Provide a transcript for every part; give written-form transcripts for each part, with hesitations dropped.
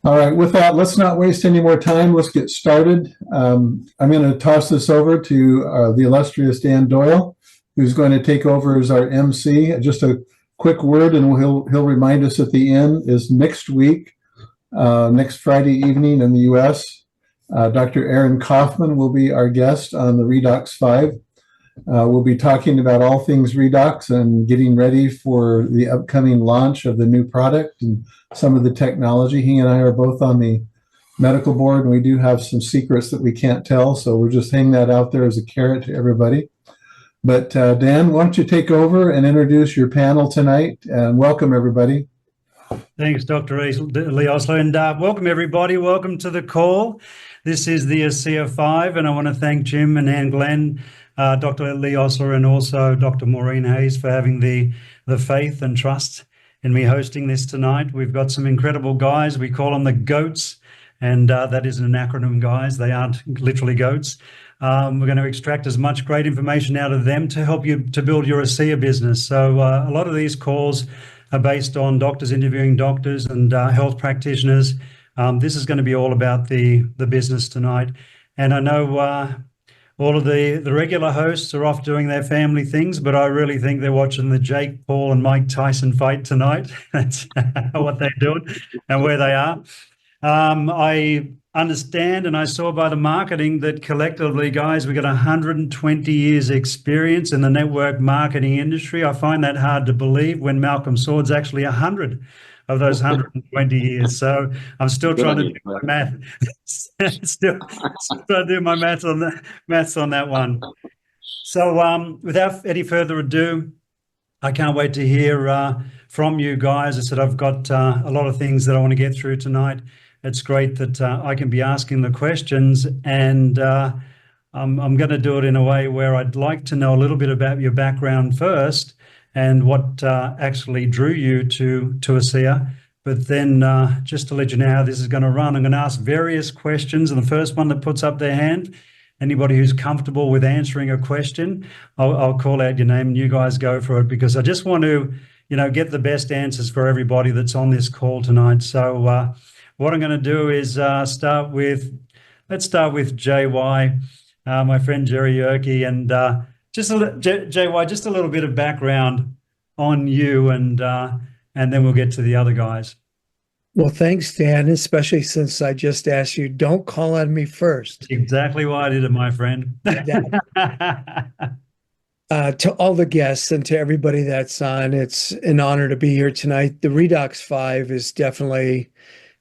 All right, with that, let's not waste any more time. Let's get started. I'm going to toss this over to the illustrious Dan Doyle, who's going to take over as our MC. Just a quick word, and he'll remind us at the end, is next week, next Friday evening in the U.S., Dr. Aaron Kaufman will be our guest on the Redox 5. We'll be talking about all things Redox and getting ready for the upcoming launch of the new product and some of the technology. He and I are both on the medical board, and we do have some secrets that we can't tell, so we're just hanging that out there as a carrot to everybody. But Dan, why don't you take over and introduce your panel tonight, and welcome everybody. Thanks, Dr. Lee Osler, and welcome everybody. Welcome to the call. This is the Asea 5, and I want to thank Jim and Anne Glenn, Dr. Lee Osler, and also Dr. Maureen Hayes for having the faith and trust in me hosting this tonight. We've got some incredible guys. We call them the GOATs, and that is an acronym, guys. They aren't literally goats. We're going to extract as much great information out of them to help you to build your Asea business. So a lot of these calls are based on doctors interviewing doctors and health practitioners. This is going to be all about the business tonight. And I know all of the regular hosts are off doing their family things, but I really think they're watching the Jake Paul and Mike Tyson fight tonight. That's what they're doing and where they are. I understand, and I saw by the marketing that collectively, guys, we got 120 years experience in the network marketing industry. I find that hard to believe when Malcolm Sword's actually 100 of those 120 years. So I'm still trying to do my math. still trying to do my maths on that one. So without any further ado, I can't wait to hear from you guys. I said I've got a lot of things that I want to get through tonight. It's great that I can be asking the questions, and I'm going to do it in a way where I'd like to know a little bit about your background first and what actually drew you to Asea. But then just to let you know how this is going to run, I'm going to ask various questions, and the first one that puts up their hand, anybody who's comfortable with answering a question, I'll call out your name and you guys go for it, because I just want to, get the best answers for everybody that's on this call tonight. So what I'm going to do is let's start with JY, my friend Jerry Yerke, and JY, just a little bit of background on you, and then we'll get to the other guys. Well, thanks, Dan, especially since I just asked you, don't call on me first. Exactly why I did it, my friend. To all the guests and to everybody that's on, it's an honor to be here tonight. The Redox 5 is definitely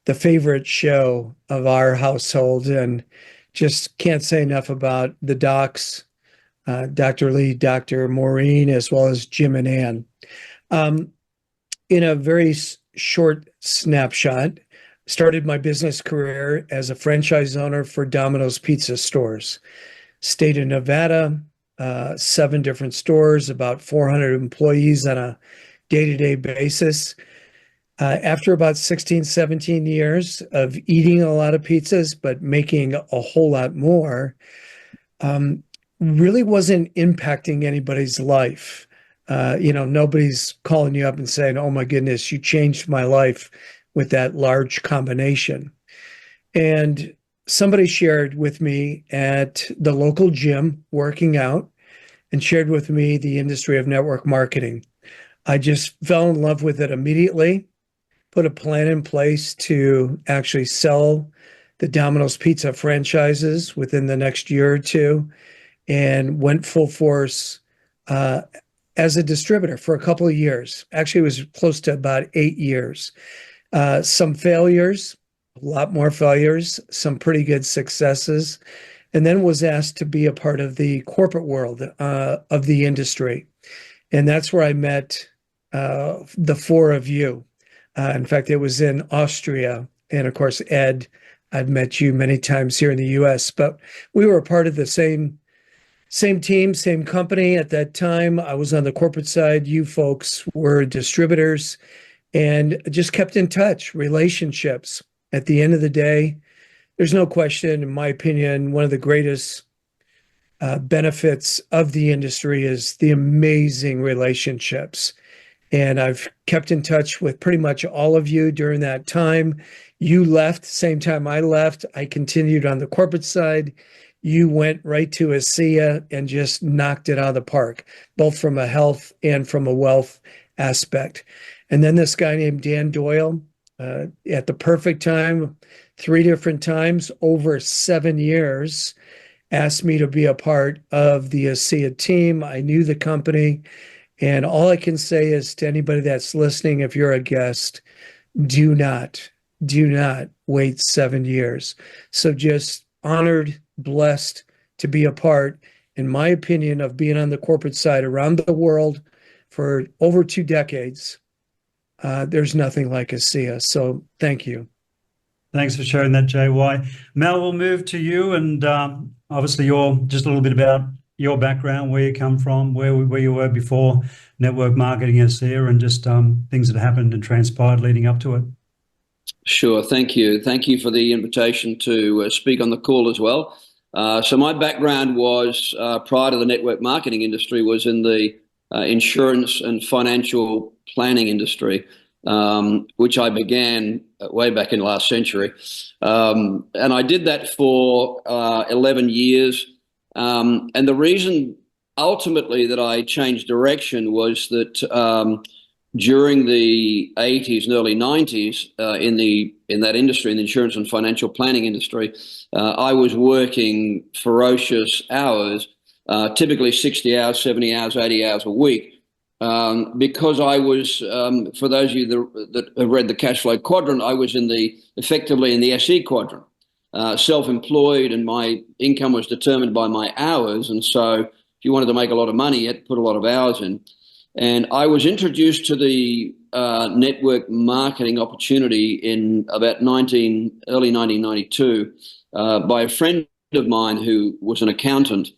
the favorite show of our household, and just can't say enough about the docs, Dr. Lee, Dr. Maureen, as well as Jim and Ann. In a very short snapshot, started my business career as a franchise owner for Domino's Pizza stores. State of Nevada, 7 different stores, about 400 employees on a day-to-day basis. After about 16, 17 years of eating a lot of pizzas, but making a whole lot more, really wasn't impacting anybody's life. Nobody's calling you up and saying, oh my goodness, you changed my life with that large combination. And somebody shared with me at the local gym working out and shared with me the industry of network marketing. I just fell in love with it immediately, put a plan in place to actually sell the Domino's Pizza franchises within the next year or two, and went full force as a distributor for a couple of years. Actually, it was close to about 8 years. Some failures, a lot more failures, some pretty good successes, and then was asked to be a part of the corporate world of the industry. And that's where I met the 4 of you. In fact, it was in Austria. And of course, Ed, I've met you many times here in the US, but we were a part of the same team, same company at that time. I was on the corporate side. You folks were distributors, and just kept in touch, relationships. At the end of the day, there's no question, in my opinion, one of the greatest benefits of the industry is the amazing relationships. And I've kept in touch with pretty much all of you during that time. You left, same time I left. I continued on the corporate side. You went right to Asea and just knocked it out of the park, both from a health and from a wealth aspect. And then this guy named Dan Doyle, at the perfect time, 3 different times over 7 years, asked me to be a part of the Asea team. I knew the company. And all I can say is to anybody that's listening, if you're a guest, do not wait 7 years. So just honored, blessed to be a part, in my opinion, of being on the corporate side around the world for over 2 decades. There's nothing like Asea. So thank you. Thanks for sharing that, JY. Mel, we'll move to you, and obviously you're just a little bit about your background, where you come from, where you were before network marketing Asea, and just things that happened and transpired leading up to it. Sure. Thank you. Thank you for the invitation to speak on the call as well. So my background was, prior to the network marketing industry, was in the insurance and financial planning industry, which I began way back in last century. And I did that for 11 years. And the reason ultimately that I changed direction was that during the 80s and early 90s in that industry, in the insurance and financial planning industry, I was working ferocious hours, typically 60 hours, 70 hours, 80 hours a week. Because I was, for those of you that have read the cash flow quadrant, I was effectively in the SE quadrant, self-employed, and my income was determined by my hours. And so if you wanted to make a lot of money, you had to put a lot of hours in. And I was introduced to the network marketing opportunity in about early 1992 by a friend of mine who was an accountant.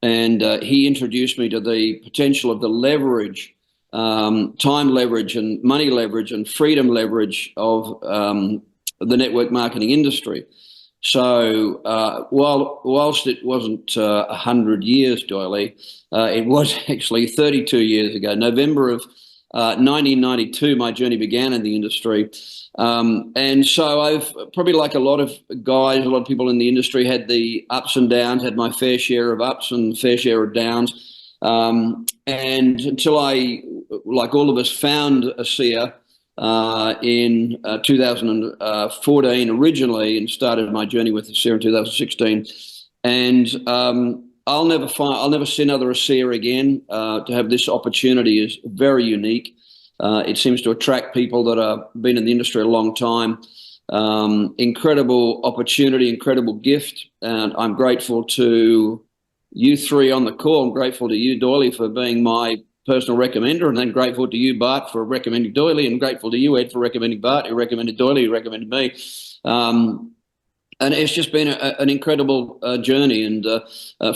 And he introduced me to the potential of the leverage, time leverage and money leverage and freedom leverage of the network marketing industry. So whilst it wasn't 100 years, Doyle, it was actually 32 years ago. November of 1992, my journey began in the industry. And so I've probably, like a lot of guys, a lot of people in the industry, had the ups and downs, had my fair share of ups and fair share of downs. And until I, like all of us, found Asea in 2014 originally, and started my journey with Asea in 2016. And I'll never see another Asea again. To have this opportunity is very unique. It seems to attract people that have been in the industry a long time. Incredible opportunity, incredible gift, and I'm grateful to you three on the call. I'm grateful to you, Doyle, for being my personal recommender, and then grateful to you, Bart, for recommending Doyle, and grateful to you, Ed, for recommending Bart, who recommended Doyle, who recommended me. And it's just been an incredible journey. And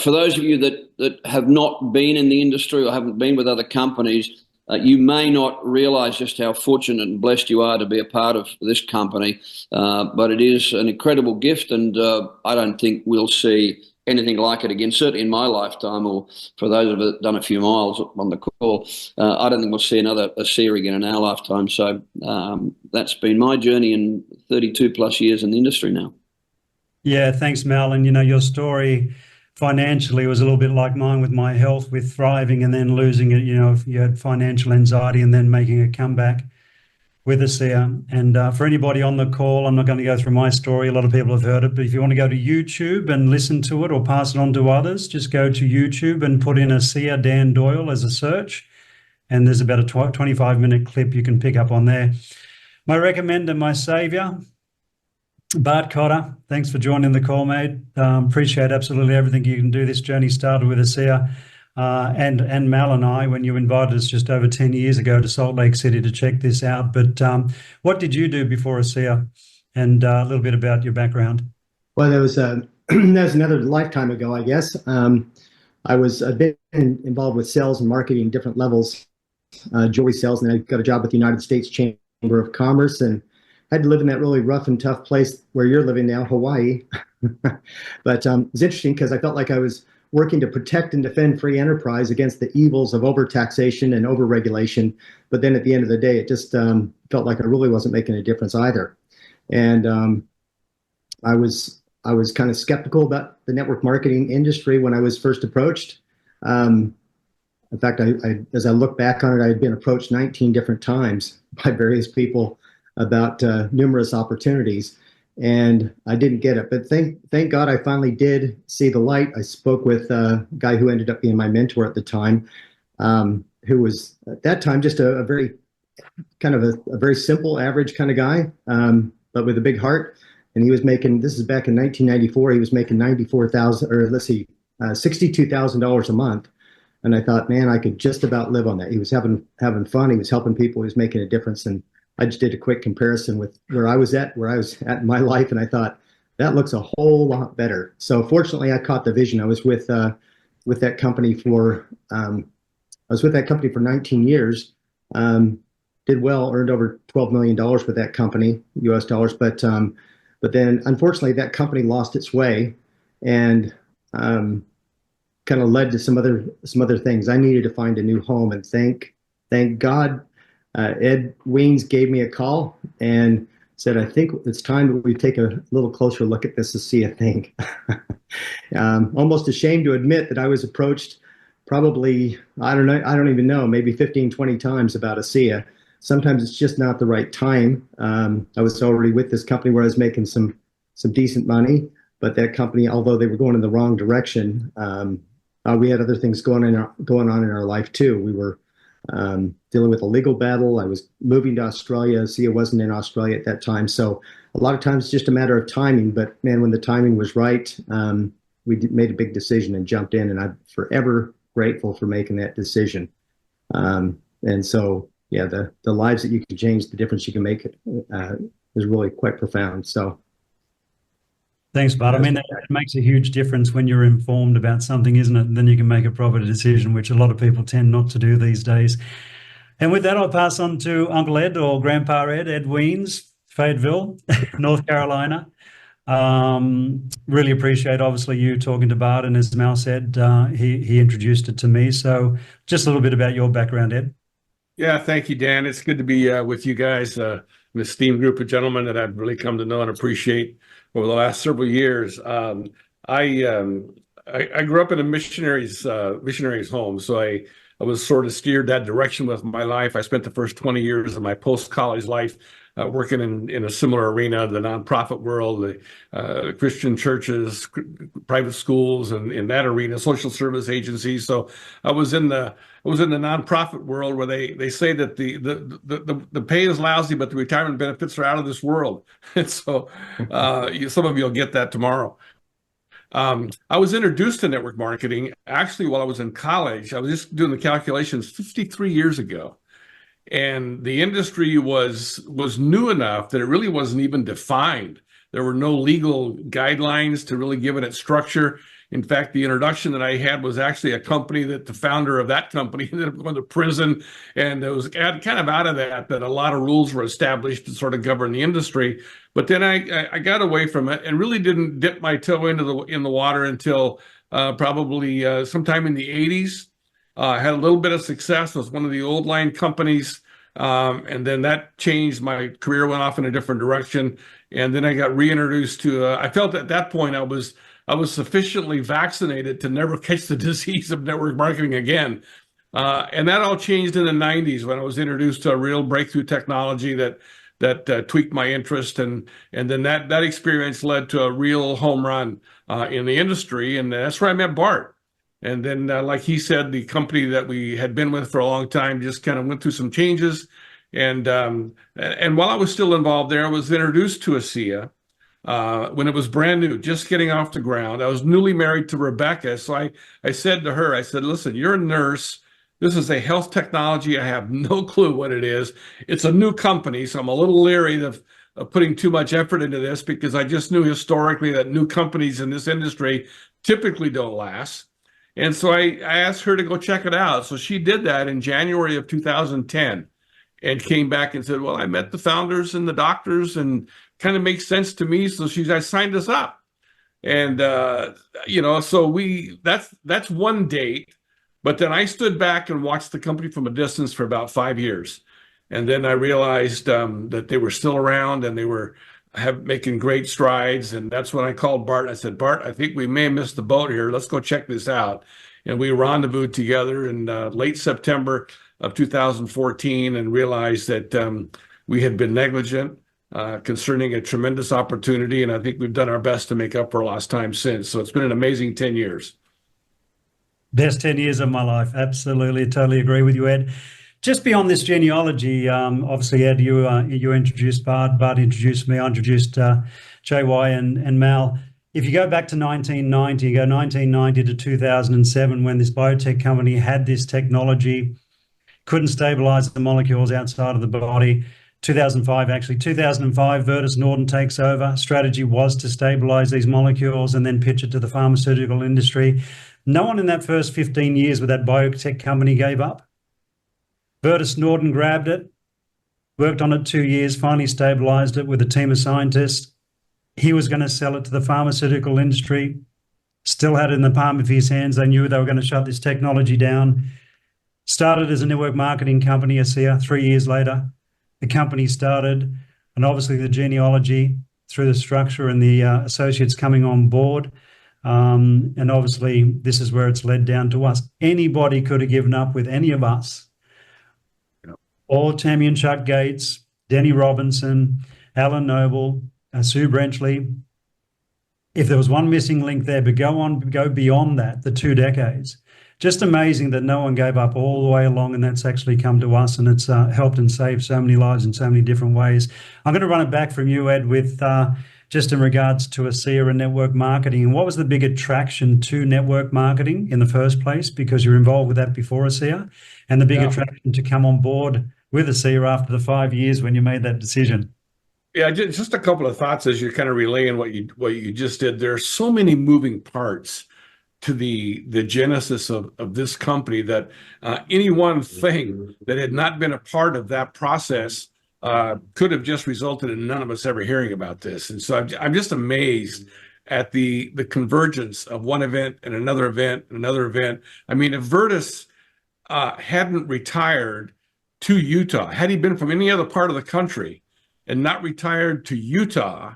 for those of you that have not been in the industry or haven't been with other companies, you may not realize just how fortunate and blessed you are to be a part of this company. But it is an incredible gift, and I don't think we'll see anything like it again, certainly in my lifetime, or for those of us that done a few miles on the call. I don't think we'll see another Asea again in our lifetime. So that's been my journey in 32 plus years in the industry now. Yeah, thanks, Mel. And your story financially was a little bit like mine with my health, with thriving and then losing it. If you had financial anxiety and then making a comeback with Asea. And for anybody on the call, I'm not going to go through my story. A lot of people have heard it, but if you want to go to YouTube and listen to it or pass it on to others, just go to YouTube and put in Asea Dan Doyle as a search. And there's about a 25-minute clip you can pick up on there. My recommender, my savior, Bart Kotter, thanks for joining the call, mate. Appreciate absolutely everything you can do. This journey started with Asea and Mal and I, when you invited us just over 10 years ago to Salt Lake City to check this out. But what did you do before Asea, and a little bit about your background? Well, that was another lifetime ago, I guess. I was a bit involved with sales and marketing, different levels, jewelry sales, and I got a job with the United States Chamber of Commerce, and I had to live in that really rough and tough place where you're living now, Hawaii. But it was interesting because I felt like I was working to protect and defend free enterprise against the evils of overtaxation and overregulation. But then at the end of the day, it just felt like I really wasn't making a difference either. And I was kind of skeptical about the network marketing industry when I was first approached. In fact, as I look back on it, I had been approached 19 different times by various people about numerous opportunities, and I didn't get it. But thank God I finally did see the light. I spoke with a guy who ended up being my mentor at the time, who was at that time just a very kind of a very simple, average kind of guy, but with a big heart. And he was making, this is back in 1994, he was making $62,000 a month. And I thought, man, I could just about live on that. He was having fun. He was helping people. He was making a difference. And I just did a quick comparison with where I was at in my life. And I thought, that looks a whole lot better. So fortunately, I caught the vision. I was with that company for 19 years. Did well, earned over $12 million with that company, US dollars. But then unfortunately, that company lost its way, and kind of led to some other things. I needed to find a new home, and thank God, Ed Wiens gave me a call and said, "I think it's time that we take a little closer look at this Asea thing." Almost ashamed to admit that I was approached probably, I don't even know, maybe 15, 20 times about Asea. Sometimes it's just not the right time. I was already with this company where I was making some decent money, but that company, although they were going in the wrong direction, we had other things going on in our life too. We were dealing with a legal battle. I was moving to Australia. Asea wasn't in Australia at that time. So a lot of times it's just a matter of timing. But man, when the timing was right, we made a big decision and jumped in. And I'm forever grateful for making that decision. And so, yeah, the lives that you can change, the difference you can make is really quite profound. So. Thanks, Bart. I mean, it makes a huge difference when you're informed about something, isn't it? Then you can make a proper decision, which a lot of people tend not to do these days. And with that, I'll pass on to Uncle Ed, or Grandpa Ed Wiens, Fayetteville, North Carolina. Really appreciate, obviously, you talking to Bart, and as Mal said, he introduced it to me. So just a little bit about your background, Ed. Yeah, thank you, Dan. It's good to be with you guys, an esteemed group of gentlemen that I've really come to know and appreciate over the last several years. I grew up in a missionary's home, so I was sort of steered that direction with my life. I spent the first 20 years of my post-college life working in a similar arena, the nonprofit world, the Christian churches, private schools, and in that arena, social service agencies. So I was in the nonprofit world where they say that the pay is lousy, but the retirement benefits are out of this world. And so some of you will get that tomorrow. I was introduced to network marketing actually while I was in college. I was just doing the calculations 53 years ago. And the industry was new enough that it really wasn't even defined. There were no legal guidelines to really give it its structure. In fact, the introduction that I had was actually a company that the founder of that company ended up going to prison. And it was kind of out of that a lot of rules were established to sort of govern the industry. But then I got away from it and really didn't dip my toe in the water until probably sometime in the 80s. Had a little bit of success with one of the old line companies. And then that changed. My career went off in a different direction. And then I got reintroduced to, I felt at that point I was sufficiently vaccinated to never catch the disease of network marketing again. And that all changed in the 90s when I was introduced to a real breakthrough technology that tweaked my interest. And then that experience led to a real home run in the industry. And that's where I met Bart. And then, like he said, the company that we had been with for a long time just kind of went through some changes. And while I was still involved there, I was introduced to Asea when it was brand new, just getting off the ground. I was newly married to Rebecca. So I said to her, I said, listen, you're a nurse. This is a health technology. I have no clue what it is. It's a new company, so I'm a little leery of putting too much effort into this because I just knew historically that new companies in this industry typically don't last. And so I asked her to go check it out. So she did that in January of 2010 and came back and said, well, I met the founders and the doctors and kind of makes sense to me. So I signed us up. And so that's one date. But then I stood back and watched the company from a distance for about 5 years. And then I realized that they were still around and they were making great strides. And that's when I called Bart. I said, Bart, I think we may have missed the boat here. Let's go check this out. And we rendezvoused together in late September of 2014 and realized that we had been negligent concerning a tremendous opportunity. And I think we've done our best to make up for lost time since. So it's been an amazing 10 years. Best 10 years of my life. Absolutely. Totally agree with you, Ed. Just beyond this genealogy, obviously, Ed, you introduced Bart introduced me, I introduced JY and Mal. If you go back to 1990, you go 1990 to 2007, when this biotech company had this technology, couldn't stabilize the molecules outside of the body. 2005, Virtus Norton takes over. Strategy was to stabilize these molecules and then pitch it to the pharmaceutical industry. No one in that first 15 years with that biotech company gave up. Virtus Norton grabbed it, worked on it 2 years, finally stabilized it with a team of scientists. He was going to sell it to the pharmaceutical industry, still had it in the palm of his hands. They knew they were going to shut this technology down. Started as a network marketing company, Asea. 3 years later, the company started, and obviously the genealogy through the structure and the associates coming on board. And obviously this is where it's led down to us. Anybody could have given up with any of us, or Tammy and Chuck Gates, Denny Robinson, Alan Noble, Sue Brenchley. If there was one missing link there, but go beyond that, the 2 decades. Just amazing that no one gave up all the way along, and that's actually come to us, and it's helped and saved so many lives in so many different ways. I'm going to run it back from you, Ed, with just in regards to Asea and network marketing. And what was the big attraction to network marketing in the first place? Because you're involved with that before Asea, and the big attraction to come on board with Asea after the 5 years when you made that decision. Yeah, just a couple of thoughts as you're kind of relaying what you just did. There are so many moving parts to the genesis of this company that any one thing that had not been a part of that process could have just resulted in none of us ever hearing about this. And so I'm just amazed at the convergence of one event and another event and another event. I mean, if Virtus hadn't retired to Utah, had he been from any other part of the country and not retired to Utah,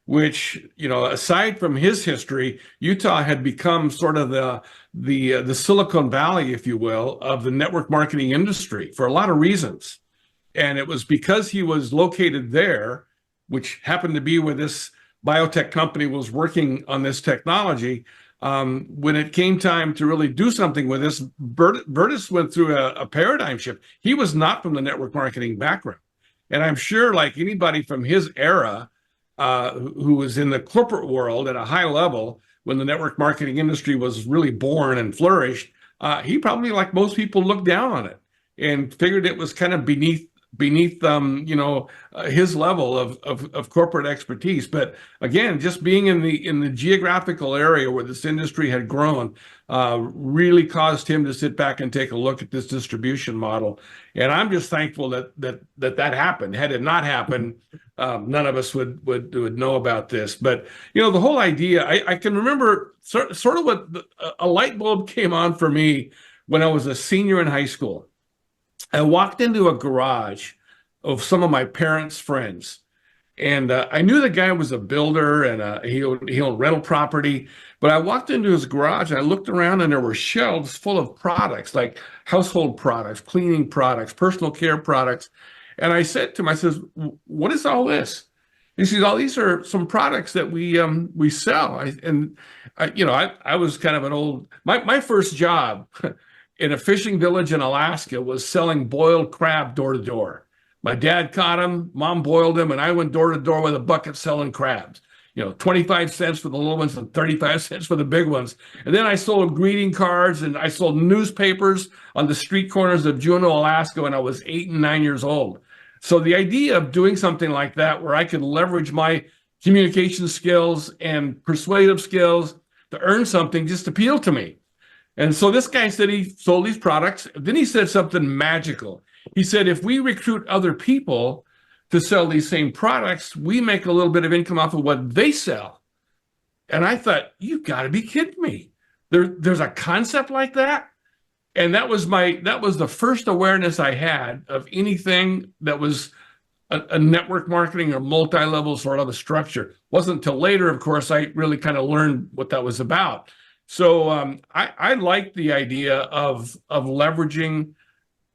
which, aside from his history, Utah had become sort of the Silicon Valley, if you will, of the network marketing industry for a lot of reasons. And it was because he was located there, which happened to be where this biotech company was working on this technology. When it came time to really do something with this, Virtus went through a paradigm shift. He was not from the network marketing background. And I'm sure, like anybody from his era, who was in the corporate world at a high level when the network marketing industry was really born and flourished, he probably, like most people, looked down on it and figured it was kind of beneath his level of corporate expertise. But again, just being in the geographical area where this industry had grown really caused him to sit back and take a look at this distribution model. And I'm just thankful that happened. Had it not happened, none of us would know about this. But the whole idea, I can remember sort of what a light bulb came on for me when I was a senior in high school. I walked into a garage of some of my parents' friends, and I knew the guy was a builder and he owned rental property. But I walked into his garage and I looked around, and there were shelves full of products, like household products, cleaning products, personal care products. And I said to him, I says, "What is all this?" He says, "Oh, these are some products that we sell." I was kind of an old. My first job in a fishing village in Alaska was selling boiled crab door to door. My dad caught him, mom boiled him, and I went door to door with a bucket selling crabs. 25 cents for the little ones and 35 cents for the big ones. And then I sold greeting cards and I sold newspapers on the street corners of Juneau, Alaska when I was 8 and 9 years old. So the idea of doing something like that where I could leverage my communication skills and persuasive skills to earn something just appealed to me. And so this guy said he sold these products. Then he said something magical. He said, if we recruit other people to sell these same products, we make a little bit of income off of what they sell. And I thought, you got to be kidding me. There's a concept like that. And that was the first awareness I had of anything that was a network marketing or multi-level sort of a structure. Wasn't until later, of course, I really kind of learned what that was about. So I like the idea of leveraging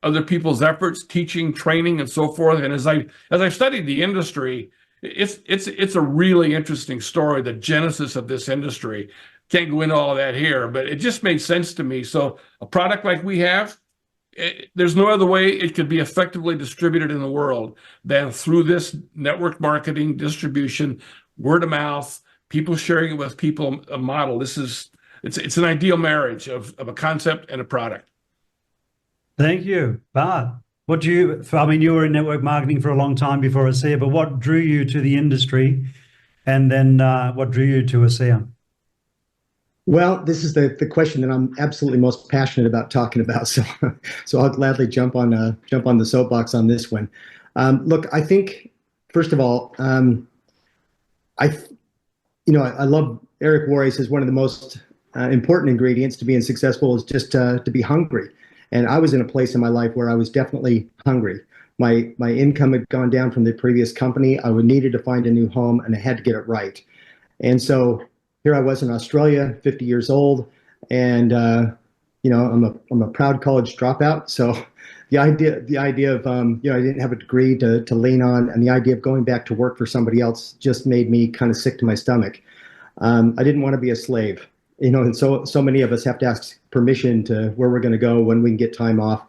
other people's efforts, teaching, training, and so forth. And as I've studied the industry, it's a really interesting story, the genesis of this industry. Can't go into all of that here, but it just made sense to me. So a product like we have, there's no other way it could be effectively distributed in the world than through this network marketing, distribution, word of mouth, people sharing it with people, a model. It's an ideal marriage of a concept and a product. Thank you, Bart. You were in network marketing for a long time before Asea, but what drew you to the industry, and then what drew you to Asea? Well, this is the question that I'm absolutely most passionate about talking about. So I'll gladly jump on the soapbox on this one. Look, I think first of all, I love Eric Worre says one of the most important ingredients to being successful is just to be hungry. And I was in a place in my life where I was definitely hungry. My income had gone down from the previous company. I needed to find a new home, and I had to get it right. And so here I was in Australia, 50 years old, and I'm a proud college dropout. So the idea of I didn't have a degree to lean on, and the idea of going back to work for somebody else just made me kind of sick to my stomach. I didn't want to be a slave, and so many of us have to ask permission to where we're going to go, when we can get time off.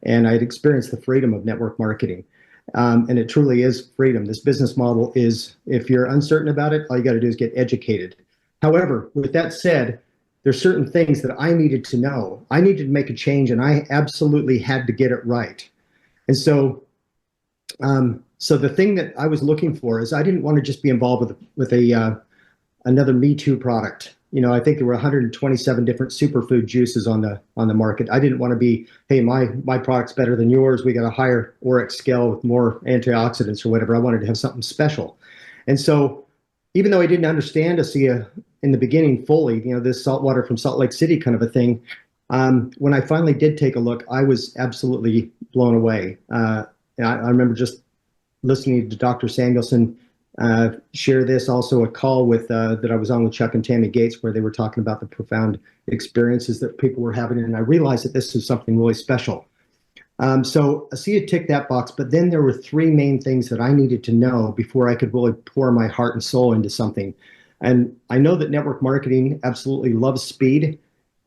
And I'd experienced the freedom of network marketing. And it truly is freedom. This business model is, if you're uncertain about it, all you got to do is get educated. However, with that said, there's certain things that I needed to know. I needed to make a change, and I absolutely had to get it right. And so the thing that I was looking for is I didn't want to just be involved with another Me Too product. I think there were 127 different superfood juices on the market. I didn't want to be, hey, my product's better than yours. We got a higher ORAC scale with more antioxidants or whatever. I wanted to have something special. And so even though I didn't understand Asea in the beginning fully, this saltwater from Salt Lake City kind of a thing, when I finally did take a look, I was absolutely blown away. I remember just listening to Dr. Samuelson share this, also a call with that I was on with Chuck and Tammy Gates, where they were talking about the profound experiences that people were having, and I realized that this is something really special. So Asea ticked that box, but then there were three main things that I needed to know before I could really pour my heart and soul into something. And I know that network marketing absolutely loves speed,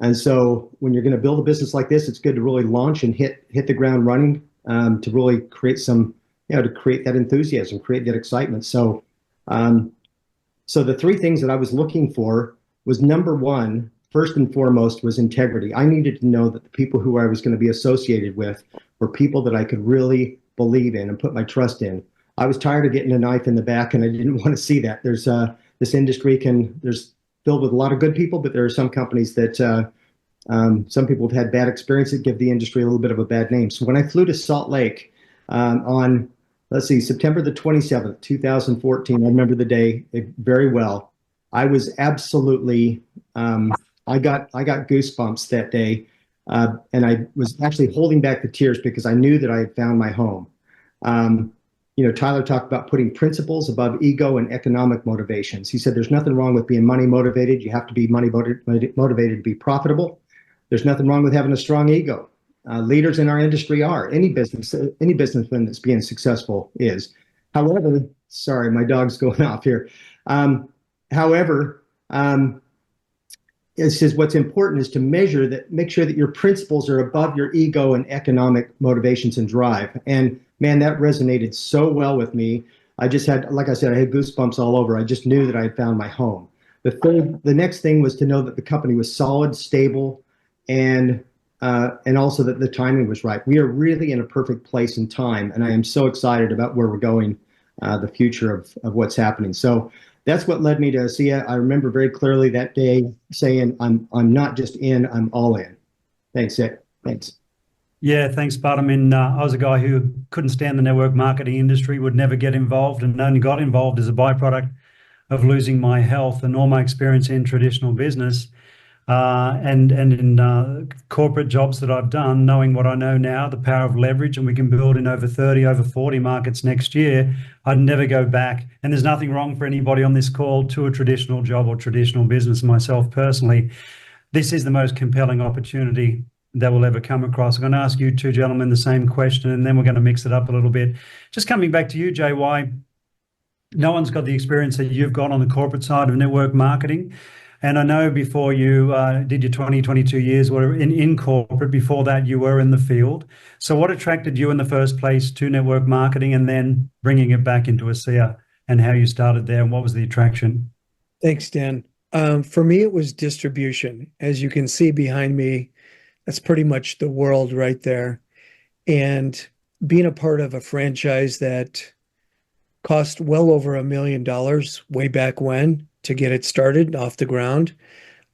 and so when you're going to build a business like this, it's good to really launch and hit the ground running, to really create some, to create that enthusiasm, create that excitement. So the three things that I was looking for was, number one, first and foremost, was integrity. I needed to know that the people who I was going to be associated with were people that I could really believe in and put my trust in. I was tired of getting a knife in the back, and I didn't want to see that. There's this industry there's filled with a lot of good people, but there are some companies that some people have had bad experiences that give the industry a little bit of a bad name. So when I flew to Salt Lake on, September the 27th, 2014, I remember the day very well. I was absolutely, I got goosebumps that day. And I was actually holding back the tears because I knew that I had found my home. Tyler talked about putting principles above ego and economic motivations. He said, there's nothing wrong with being money motivated. You have to be money motivated to be profitable. There's nothing wrong with having a strong ego. Leaders in our industry are. Any businessman that's being successful is. However, sorry, my dog's going off here. It says what's important is to make sure that your principles are above your ego and economic motivations and drive. And man, that resonated so well with me. I just had, like I said, I had goosebumps all over. I just knew that I had found my home. The next thing was to know that the company was solid, stable, and also that the timing was right. We are really in a perfect place and time, and I am so excited about where we're going, the future of what's happening. So that's what led me to Asea. I remember very clearly that day saying, I'm not just in, I'm all in. Thanks, Ed. Thanks. Yeah, thanks, Bart. I was a guy who couldn't stand the network marketing industry, would never get involved, and only got involved as a byproduct of losing my health and all my experience in traditional business and in corporate jobs that I've done, knowing what I know now, the power of leverage, and we can build in over 30, over 40 markets next year, I'd never go back. And there's nothing wrong for anybody on this call to a traditional job or traditional business. Myself personally, this is the most compelling opportunity that we'll ever come across. I'm going to ask you two gentlemen the same question, and then we're going to mix it up a little bit. Just coming back to you, JY, no one's got the experience that you've got on the corporate side of network marketing. And I know before you did your 22 years in corporate, before that you were in the field. So what attracted you in the first place to network marketing and then bringing it back into Asea, and how you started there and what was the attraction? Thanks, Dan. For me, it was distribution. As you can see behind me, that's pretty much the world right there. And being a part of a franchise that cost well over $1 million way back when to get it started off the ground.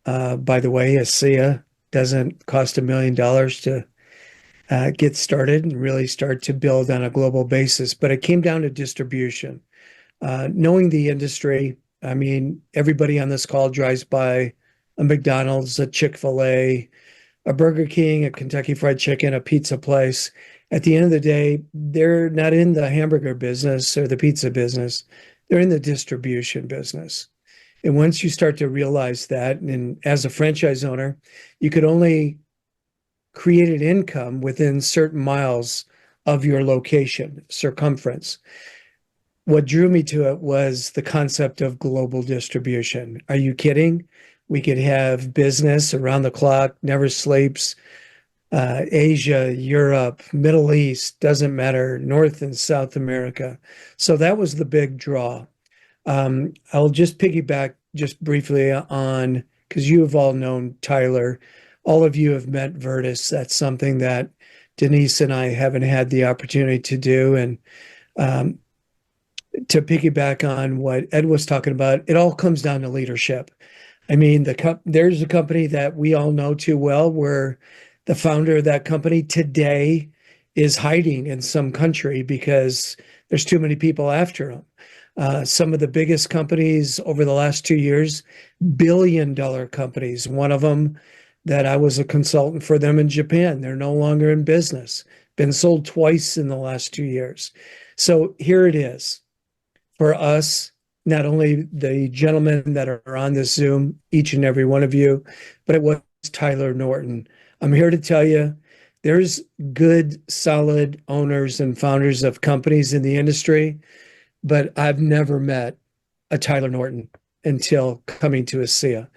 By the way, Asea doesn't cost $1 million to get started and really start to build on a global basis. But it came down to distribution. Knowing the industry, I mean, everybody on this call drives by a McDonald's, a Chick-fil-A, a Burger King, a Kentucky Fried Chicken, a pizza place. At the end of the day, they're not in the hamburger business or the pizza business. They're in the distribution business. And once you start to realize that, and as a franchise owner, you could only create an income within certain miles of your location, circumference. What drew me to it was the concept of global distribution. Are you kidding? We could have business around the clock, never sleeps, Asia, Europe, Middle East, doesn't matter, North and South America. So that was the big draw. I'll just piggyback just briefly on, because you have all known Tyler. All of you have met Virtus. That's something that Denise and I haven't had the opportunity to do. And to piggyback on what Ed was talking about, it all comes down to leadership. I mean, there's a company that we all know too well where the founder of that company today is hiding in some country because there's too many people after him. Some of the biggest companies over the last 2 years, billion-dollar companies. One of them that I was a consultant for them in Japan. They're no longer in business. Been sold twice in the last 2 years. So here it is for us, not only the gentlemen that are on this Zoom, each and every one of you, but it was Tyler Norton. I'm here to tell you, there's good, solid owners and founders of companies in the industry, but I've never met a Tyler Norton until coming to Asea.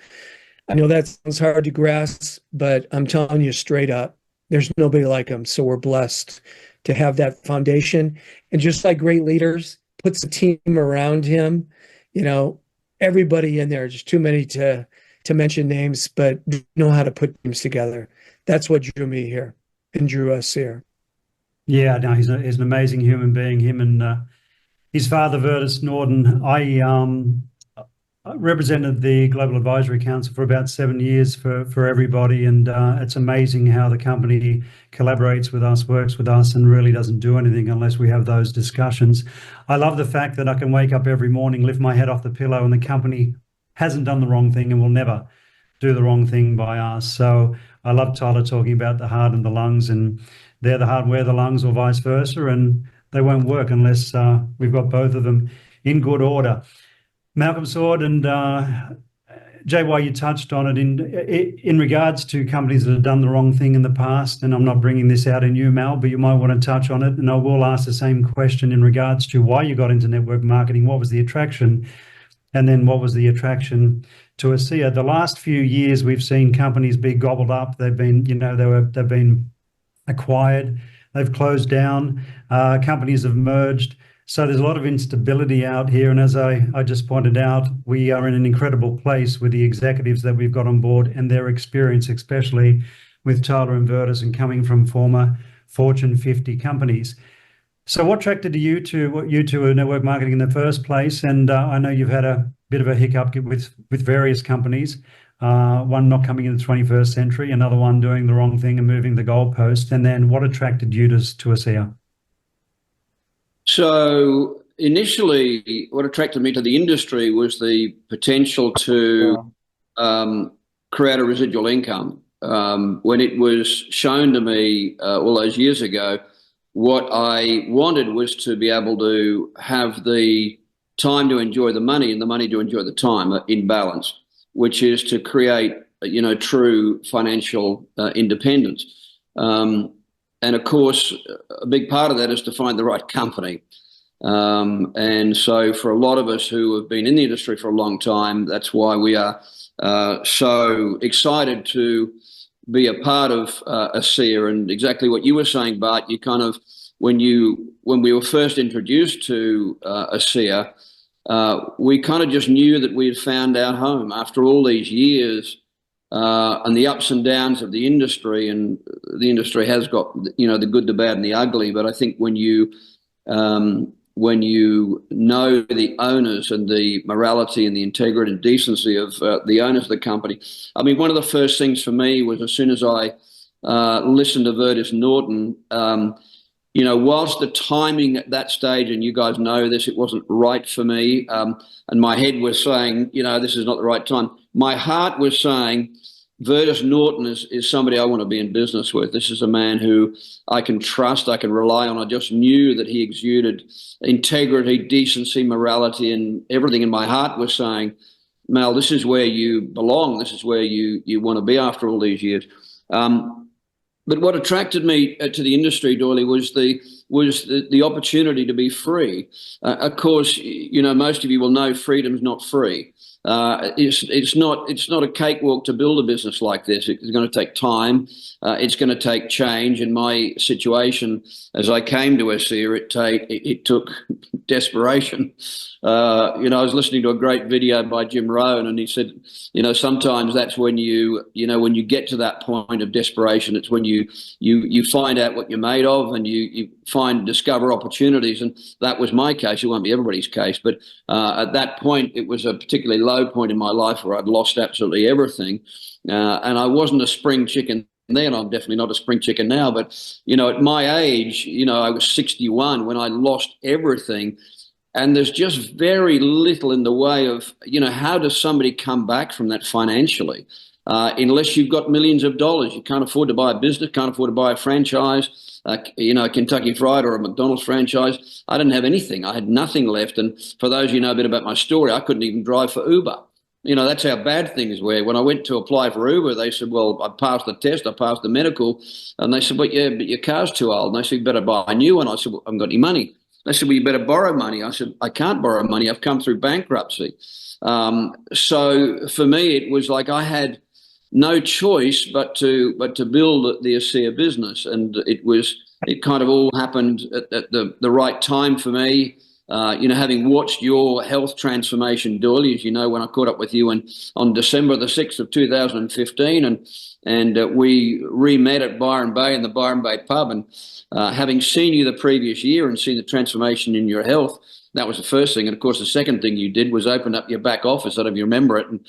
I know that sounds hard to grasp, but I'm telling you straight up, there's nobody like him. So we're blessed to have that foundation. And just like great leaders, puts a team around him, you know, everybody in there, just too many to mention names, but know how to put teams together. That's what drew me here and drew us here. Yeah, no, he's an amazing human being. Him and his father, Virtus Norton. I represented the Global Advisory Council for about 7 years for everybody, and it's amazing how the company collaborates with us, works with us, and really doesn't do anything unless we have those discussions. I love the fact that I can wake up every morning, lift my head off the pillow, and the company hasn't done the wrong thing and will never do the wrong thing by us. So I love Tyler talking about the heart and the lungs, and they're the heart, we're the lungs, or vice versa, and they won't work unless we've got both of them in good order. Malcolm Sword and JY, you touched on it in regards to companies that have done the wrong thing in the past, and I'm not bringing this out in you, Mal, but you might want to touch on it, and I will ask the same question in regards to why you got into network marketing. What was the attraction? And then what was the attraction to Asea? The last few years, we've seen companies be gobbled up. They've been, they've been acquired. They've closed down. Companies have merged. So there's a lot of instability out here. And as I just pointed out, we are in an incredible place with the executives that we've got on board and their experience, especially with Tyler and Virtus and coming from former Fortune 50 companies. So what attracted you to network marketing in the first place? And I know you've had a bit of a hiccup with various companies, one not coming in the 21st century, another one doing the wrong thing and moving the goalpost. And then what attracted you to Asea? So initially, what attracted me to the industry was the potential to create a residual income. When it was shown to me all those years ago, what I wanted was to be able to have the time to enjoy the money and the money to enjoy the time in balance, which is to create, true financial independence. And of course, a big part of that is to find the right company. And so for a lot of us who have been in the industry for a long time, that's why we are so excited to be a part of Asea. And exactly what you were saying, Bart, you kind of, when we were first introduced to Asea, we kind of just knew that we had found our home after all these years and the ups and downs of the industry. And the industry has got, the good, the bad, and the ugly. But I think when you know the owners and the morality and the integrity and decency of the owners of the company, I mean, one of the first things for me was as soon as I listened to Vertis Norton, whilst the timing at that stage, and you guys know this, it wasn't right for me, and my head was saying, this is not the right time. My heart was saying, Vertis Norton is somebody I want to be in business with. This is a man who I can trust, I can rely on. I just knew that he exuded integrity, decency, morality, and everything in my heart was saying, Mel, this is where you belong. This is where you want to be after all these years. But what attracted me to the industry, Doyle, was the opportunity to be free. Of course, most of you will know freedom's not free. It's not a cakewalk to build a business like this. It's going to take time. It's going to take change. In my situation, as I came to Asea, it took desperation. I was listening to a great video by Jim Rohn, and he said, sometimes that's when when you get to that point of desperation, it's when you find out what you're made of, and you discover opportunities. And that was my case. It won't be everybody's case, but at that point, it was a particularly low point in my life where I'd lost absolutely everything, and I wasn't a spring chicken then. I'm definitely not a spring chicken now, but at my age, I was 61 when I lost everything. And there's just very little in the way of, how does somebody come back from that financially? Unless you've got millions of dollars. You can't afford to buy a business, can't afford to buy a franchise, a Kentucky Fried or a McDonald's franchise. I didn't have anything. I had nothing left. And for those a bit about my story, I couldn't even drive for Uber. That's how bad things were. When I went to apply for Uber, they said, well, I passed the test, I passed the medical. And they said, but your car's too old. And they said, you better buy a new one. I said, well, I haven't got any money. They said, well, you better borrow money. I said, I can't borrow money. I've come through bankruptcy. So for me, it was like I had no choice but to build the Asea business. And it kind of all happened at the right time for me. Having watched your health transformation, Doyle, as you know, when I caught up with you on December the 6th of 2015, and we re-met at Byron Bay in the Byron Bay pub, and having seen you the previous year and seen the transformation in your health, that was the first thing. And of course, the second thing you did was open up your back office. I don't know if you remember it. And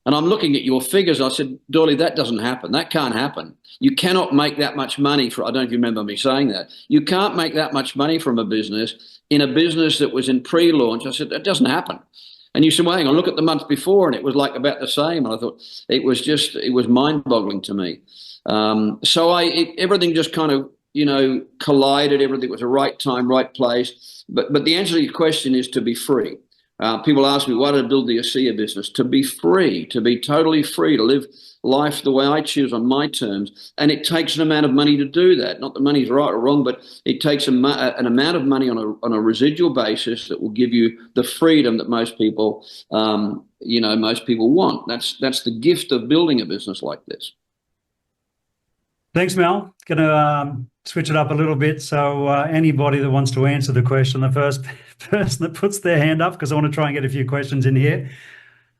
I'm looking at your figures. I said, Doyle, that doesn't happen. That can't happen. You cannot make that much money I don't know if you remember me saying that. You can't make that much money from a business in a business that was in pre-launch. I said, that doesn't happen. And you said, well, hang on, look at the month before, and it was like about the same. And I thought it was mind-boggling to me. So everything just kind of, collided. Everything was the right time, right place. But the answer to your question is to be free. People ask me, why did I build the Asea business? To be free, to be totally free, to live life the way I choose on my terms. And it takes an amount of money to do that. Not that money's right or wrong, but it takes an amount of money on a residual basis that will give you the freedom that most people, most people want. That's the gift of building a business like this. Thanks, Mel. Going to switch it up a little bit. So anybody that wants to answer the question, the first person that puts their hand up, because I want to try and get a few questions in here,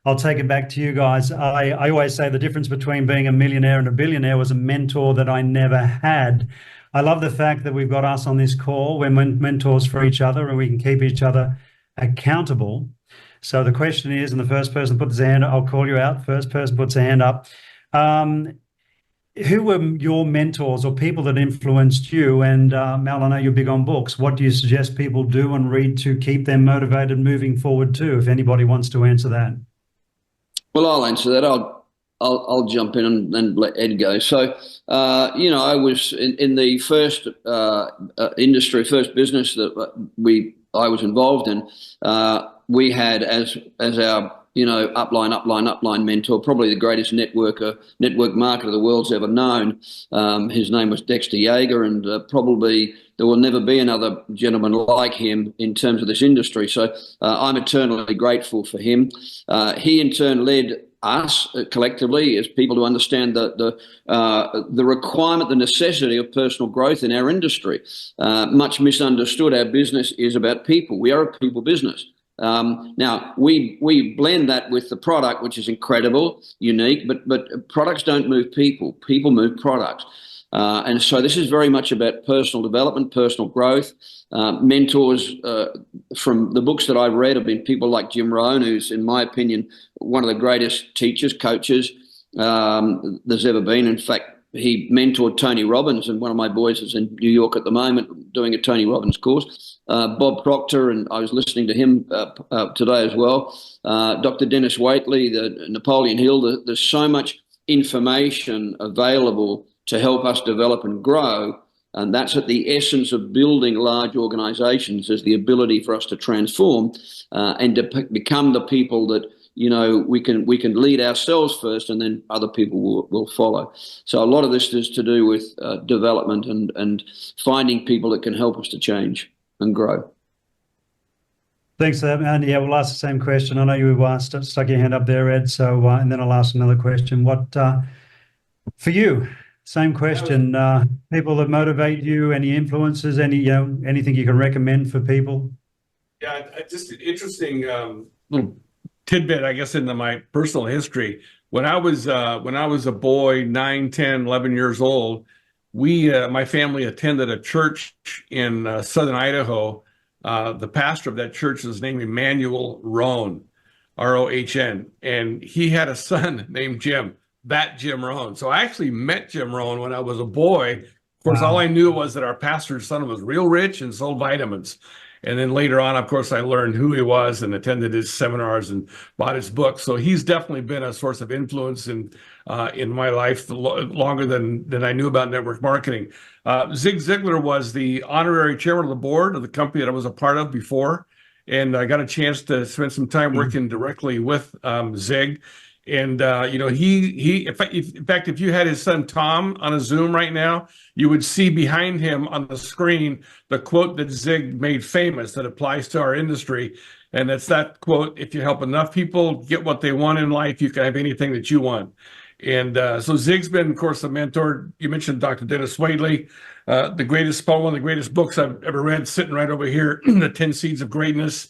I'll take it back to you guys. I always say the difference between being a millionaire and a billionaire was a mentor that I never had. I love the fact that we've got us on this call. We're mentors for each other, and we can keep each other accountable. So the question is, and the first person puts their hand up, I'll call you out. First person puts their hand up. who were your mentors or people that influenced you? And Mel, I know you're big on books. What do you suggest people do and read to keep them motivated moving forward too, if anybody wants to answer that? Well, I'll answer that. I'll jump in and let Ed go. So, I was in the first industry, first business that I was involved in. We had as our upline mentor, probably the greatest network marketer the world's ever known. His name was Dexter Yeager, and probably there will never be another gentleman like him in terms of this industry. So I'm eternally grateful for him. He in turn led us collectively as people to understand the requirement, the necessity of personal growth in our industry. Much misunderstood, our business is about people. We are a people business. Now we blend that with the product, which is incredible, unique, but products don't move people. People move products. And so this is very much about personal development, personal growth. Mentors from the books that I've read have been people like Jim Rohn, who's, in my opinion, one of the greatest teachers, coaches there's ever been. In fact, he mentored Tony Robbins, and one of my boys is in New York at the moment doing a Tony Robbins course. Bob Proctor, and I was listening to him today as well. Dr. Dennis Waitley, the Napoleon Hill. There's so much information available to help us develop and grow. And that's at the essence of building large organizations, is the ability for us to transform and to become the people that, we can lead ourselves first, and then other people will follow. So a lot of this is to do with development and finding people that can help us to change and grow. Thanks for that, man. Yeah, we'll ask the same question. I know you stuck your hand up there, Ed. So, and then I'll ask another question. What, for you? Same question. People that motivate you, any influences, anything you can recommend for people? Yeah, just an interesting little tidbit, I guess, into my personal history. When I was a boy, 9, 10, 11 years old, my family attended a church in southern Idaho. The pastor of that church is named Emmanuel Rohn, R-O-H-N, and he had a son named Jim. That Jim Rohn. So I actually met Jim Rohn when I was a boy. Of course, all I knew was that our pastor's son was real rich and sold vitamins. And then later on, of course, I learned who he was and attended his seminars and bought his books. So he's definitely been a source of influence in my life longer than I knew about network marketing. Zig Ziglar was the honorary chairman of the board of the company that I was a part of before. And I got a chance to spend some time working directly with Zig. And, he in fact, if you had his son Tom on a Zoom right now, you would see behind him on the screen the quote that Zig made famous that applies to our industry. And it's that quote: if you help enough people get what they want in life, you can have anything that you want. And so Zig's been, of course, a mentor. You mentioned Dr. Dennis Waitley, one of the greatest books I've ever read, sitting right over here, The 10 Seeds of Greatness.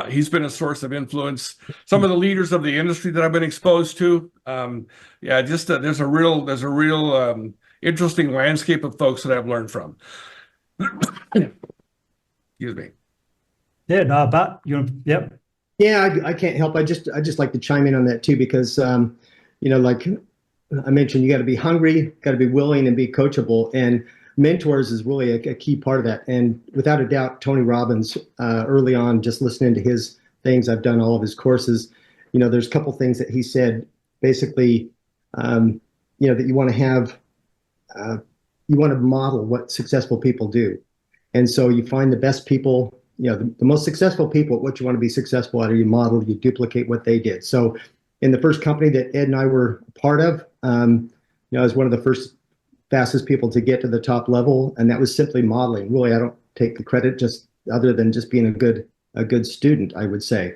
He's been a source of influence. Some of the leaders of the industry that I've been exposed to, there's a real interesting landscape of folks that I've learned from. Excuse me. Yeah, no, but yep. Yeah, I can't help. I just like to chime in on that too, because like I mentioned, you got to be hungry, got to be willing, and be coachable. And mentors is really a key part of that. And without a doubt, Tony Robbins, early on, just listening to his things, I've done all of his courses. There's a couple things that he said, basically, that you want to have, you want to model what successful people do. And so you find the best people, the most successful people at what you want to be successful at, or you model, you duplicate what they did. So in the first company that Ed and I were part of, I was one of the fastest people to get to the top level, and that was simply modeling. Really, I don't take the credit, just other than just being a good student, I would say.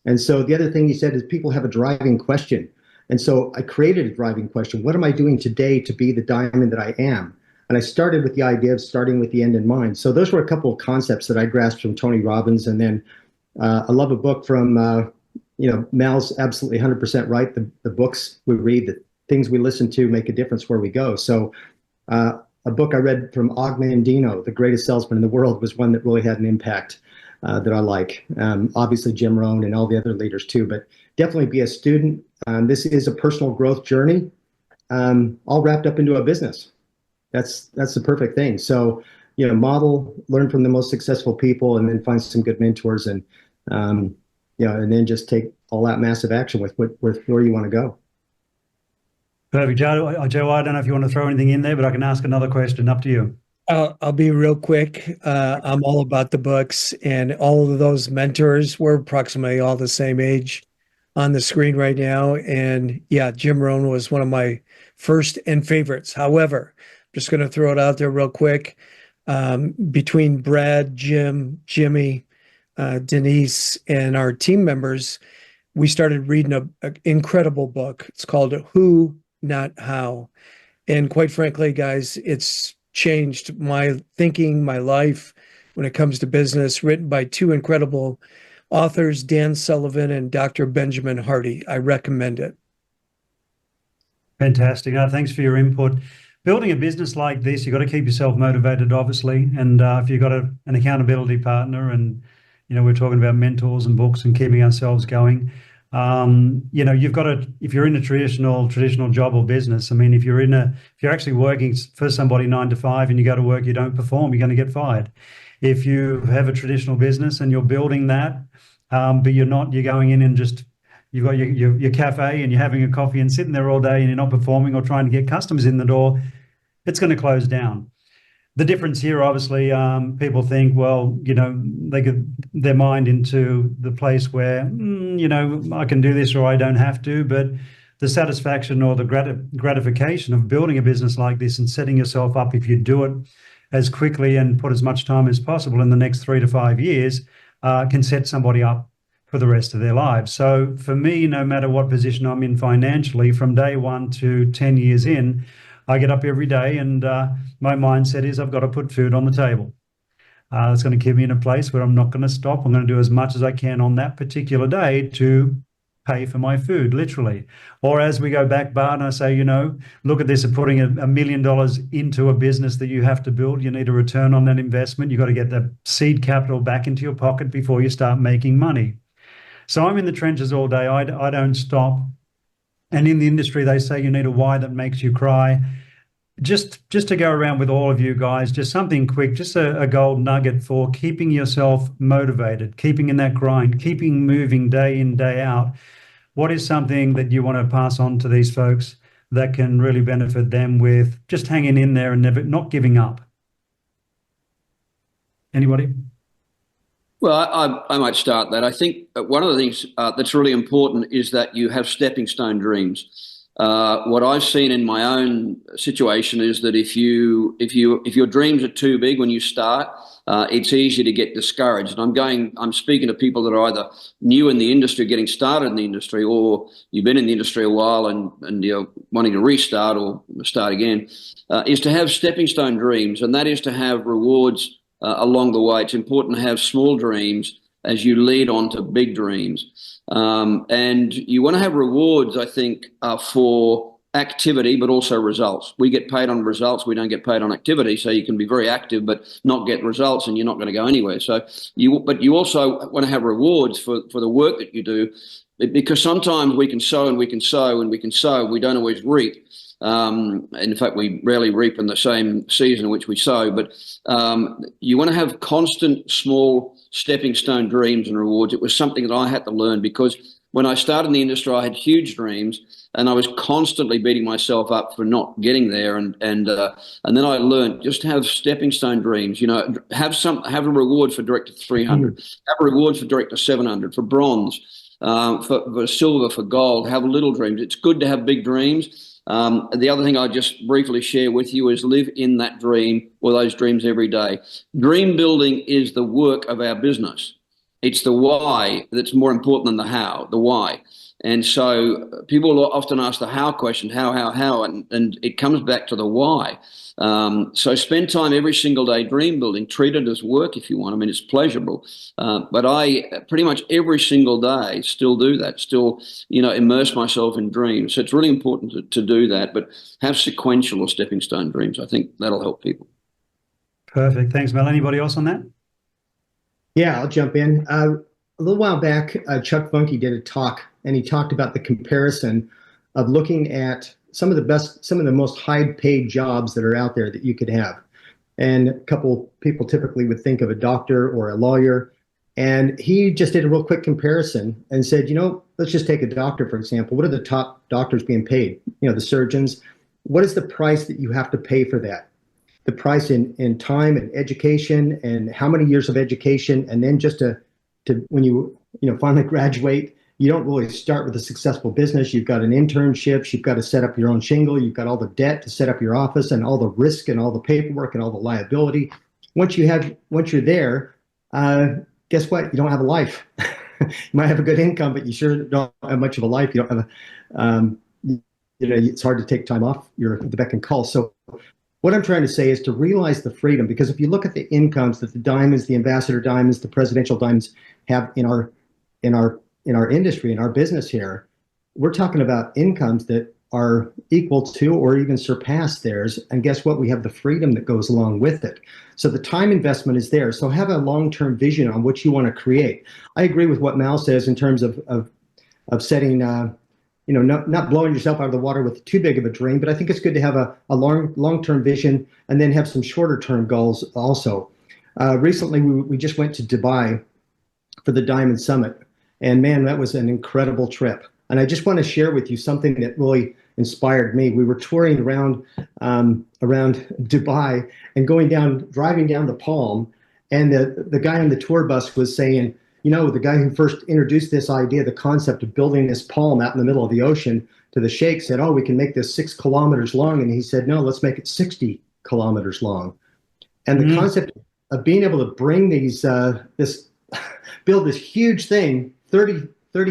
And so the other thing he said is people have a driving question. And so I created a driving question. What am I doing today to be the diamond that I am? And I started with the idea of starting with the end in mind. So those were a couple of concepts that I grasped from Tony Robbins. And then I love a book from, Mal's absolutely 100% right. The books we read, the things we listen to make a difference where we go. So a book I read from Og Mandino, the greatest salesman in the world, was one that really had an impact that I like. Obviously Jim Rohn and all the other leaders too, but definitely be a student. This is a personal growth journey. all wrapped up into a business. That's the perfect thing. So, model, learn from the most successful people, and then find some good mentors, and and then just take all that massive action with where you want to go. Perfect. Joe, I don't know if you want to throw anything in there, but I can ask another question. Up to you. I'll be real quick. I'm all about the books, and all of those mentors were approximately all the same age on the screen right now. And yeah, Jim Rohn was one of my first and favorites. However, I'm just going to throw it out there real quick. Between Brad, Jim, Jimmy, Denise, and our team members, we started reading an incredible book. It's called Who, Not How. And quite frankly, guys, it's changed my thinking, my life when it comes to business, written by two incredible authors, Dan Sullivan and Dr. Benjamin Hardy. I recommend it. Fantastic. Thanks for your input. Building a business like this, you've got to keep yourself motivated, obviously. And if you've got an accountability partner, and we're talking about mentors and books and keeping ourselves going, you've got to, if you're in a traditional job or business, I mean, if you're actually working for somebody 9 to 5 and you go to work, you don't perform, you're going to get fired. If you have a traditional business and you're building that, but you're going in and just, you've got your cafe and you're having a coffee and sitting there all day and you're not performing or trying to get customers in the door, it's going to close down. The difference here, obviously, people think, well, they get their mind into the place where, I can do this or I don't have to. But the satisfaction or the gratification of building a business like this and setting yourself up, if you do it as quickly and put as much time as possible in the next 3 to 5 years, can set somebody up for the rest of their lives. So for me, no matter what position I'm in financially, from day one to 10 years in, I get up every day and my mindset is I've got to put food on the table. It's going to keep me in a place where I'm not going to stop. I'm going to do as much as I can on that particular day to pay for my food, literally. Or as we go back, Bart, and I say, look at this, of putting $1 million into a business that you have to build. You need a return on that investment. You've got to get the seed capital back into your pocket before you start making money. So I'm in the trenches all day. I don't stop. And in the industry, they say you need a why that makes you cry. Just to go around with all of you guys, just something quick, just a gold nugget for keeping yourself motivated, keeping in that grind, keeping moving day in, day out. What is something that you want to pass on to these folks that can really benefit them with just hanging in there and not giving up? Anybody? Well, I might start that. I think one of the things that's really important is that you have stepping stone dreams. What I've seen in my own situation is that if your dreams are too big when you start, it's easy to get discouraged. And I'm speaking to people that are either new in the industry, getting started in the industry, or you've been in the industry a while and you're wanting to restart or start again, is to have stepping stone dreams, and that is to have rewards along the way. It's important to have small dreams as you lead on to big dreams. And you want to have rewards, I think, for activity, but also results. We get paid on results. We don't get paid on activity. So you can be very active, but not get results, and you're not going to go anywhere. But you also want to have rewards for the work that you do, because sometimes we can sow and we can sow and we can sow. We don't always reap. In fact, we rarely reap in the same season in which we sow, but you want to have constant small stepping stone dreams and rewards. It was something that I had to learn, because when I started in the industry, I had huge dreams and I was constantly beating myself up for not getting there. And then I learned just to have stepping stone dreams. Have a reward for Director 300, have a reward for Director 700, for bronze, for silver, for gold. Have little dreams. It's good to have big dreams. The other thing I just briefly share with you is live in that dream or those dreams every day. Dream building is the work of our business. It's the why that's more important than the how, the why. And so people often ask the how question, how, and it comes back to the why. So spend time every single day dream building. Treat it as work if you want. I mean, it's pleasurable. But I pretty much every single day still do that, still, immerse myself in dreams. So it's really important to do that, but have sequential or stepping stone dreams. I think that'll help people. Perfect. Thanks, Mel. Anybody else on that? Yeah, I'll jump in. A little while back, Chuck Funky did a talk, and he talked about the comparison of looking at some of the most high paid jobs that are out there that you could have. And a couple people typically would think of a doctor or a lawyer. And he just did a real quick comparison and said, let's just take a doctor, for example. What are the top doctors being paid? The surgeons. What is the price that you have to pay for that? The price in time and education, and how many years of education. And then just to when you finally graduate, you don't really start with a successful business. You've got an internship. You've got to set up your own shingle. You've got all the debt to set up your office and all the risk and all the paperwork and all the liability. Once you're there, guess what? You don't have a life. You might have a good income, but you sure don't have much of a life. You don't have it's hard to take time off. You're at the beck and call. So what I'm trying to say is to realize the freedom, because if you look at the incomes that the diamonds, the ambassador diamonds, the presidential diamonds have in our industry, in our business here, we're talking about incomes that are equal to or even surpass theirs. And guess what? We have the freedom that goes along with it. So the time investment is there. So have a long-term vision on what you want to create. I agree with what Mal says in terms of setting, not blowing yourself out of the water with too big of a dream, but I think it's good to have a long-term vision and then have some shorter-term goals also. Recently, we just went to Dubai for the Diamond Summit. And man, that was an incredible trip. And I just want to share with you something that really inspired me. We were touring around Dubai and driving down the Palm, and the guy on the tour bus was saying, the guy who first introduced this idea, the concept of building this palm out in the middle of the ocean, to the sheikh, said, we can make this 6 kilometers long. And he said, no, let's make it 60 kilometers long. And the concept of being able to bring build this huge thing 30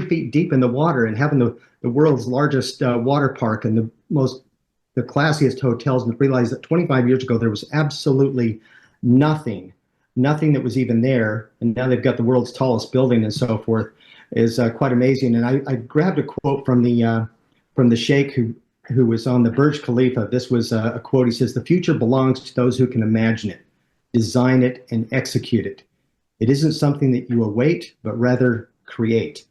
feet deep in the water and having the world's largest water park and the classiest hotels, and realize that 25 years ago there was absolutely nothing that was even there, and now they've got the world's tallest building and so forth, is quite amazing. And I grabbed a quote from the sheikh who was on the Burj Khalifa. This was a quote. He says, "The future belongs to those who can imagine it, design it, and execute it. It isn't something that you await, but rather create."